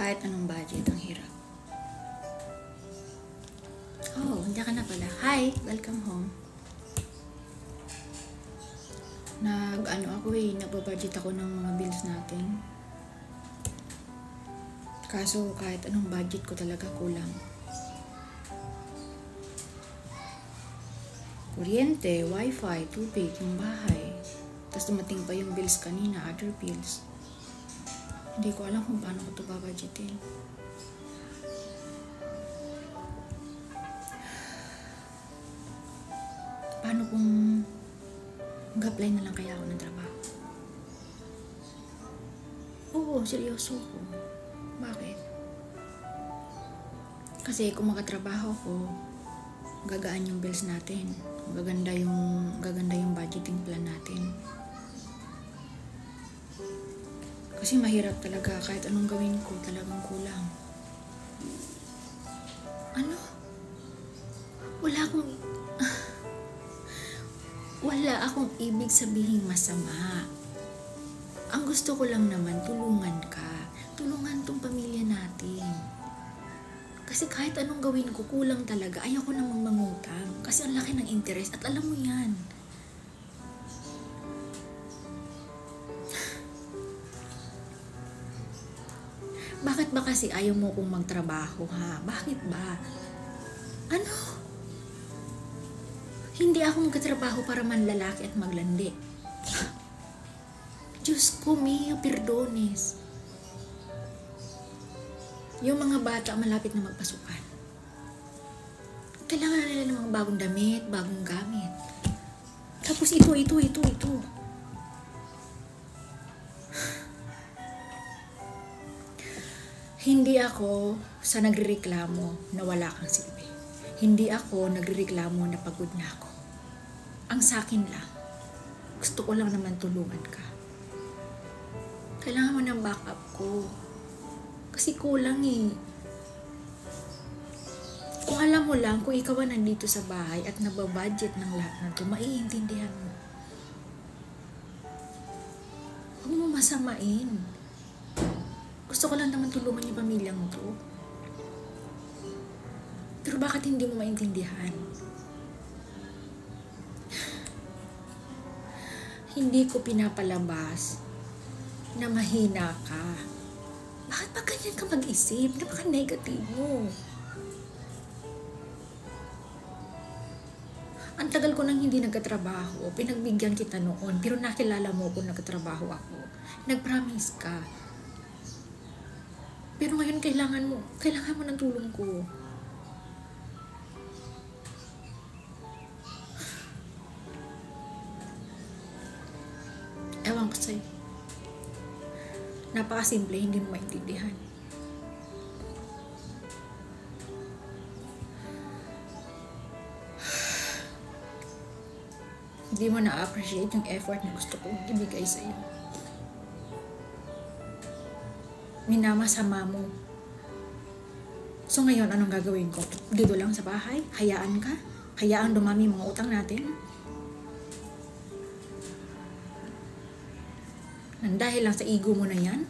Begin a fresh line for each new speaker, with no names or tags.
Kahit anong budget, ang hirap. Oh, nandiyan ka na pala. Hi! Welcome home. Nagbabudget ako ng mga bills natin. Kaso kahit anong budget ko talaga kulang. Kuryente, wifi, tubig, yung bahay. Tapos dumating pa yung bills kanina, other bills. Hindi ko alam kung paano ko ito babudgetin. Paano kung mag-apply na lang kaya ako ng trabaho? Oo, seryoso ko. Bakit? Kasi kung makatrabaho ko, gagaan yung bills natin. Gaganda yung budgeting plan natin. Kasi mahirap talaga kahit anong gawin ko, talagang kulang. Ano? Wala akong ibig sabihin masama. Ang gusto ko lang naman, tulungan ka. Tulungan tong pamilya natin. Kasi kahit anong gawin ko, kulang talaga. Ayoko namang mangutang. Kasi ang laki ng interest at alam mo yan. Bakit ba kasi ayaw mo kong magtrabaho, ha? Bakit ba? Ano? Hindi ako magkatrabaho para manlalaki at maglandi. Diyos ko, mio, perdones. Yung mga bata malapit na magpasukan. Kailangan na nila ng mga bagong damit, bagong gamit. Tapos ito. Hindi ako sa nagrereklamo na wala kang silbi. Hindi ako nagrereklamo na pagod na ako. Ang sakin lang, gusto ko lang naman tulungan ka. Kailangan mo ng backup ko. Kasi kulang eh. Kung alam mo lang, kung ikaw ang nandito sa bahay at nababudget ng lahat ng ito, maiintindihan mo. Huwag mo masamain. Gusto ko lang naman tulungan yung pamilyang to. Pero bakit hindi mo maintindihan? Hindi ko pinapalabas na mahina ka. Bakit ba ganyan ka mag-isip? Napaka-negative mo. Ang tagal ko nang hindi nagkatrabaho. Pinagbigyan kita noon. Pero nakilala mo kung nagkatrabaho ako. Nag-promise ka. Pero ngayon kailangan mo ng tulong ko. Ewan ko sa'yo. Napakasimple, hindi mo maintindihan. Hindi mo na-appreciate yung effort na gusto kong ibigay sa'yo. Minamasama mo. So ngayon, anong gagawin ko? Dito lang sa bahay? Hayaan ka? Hayaan dumami mga utang natin? Dahil lang sa ego mo na yan?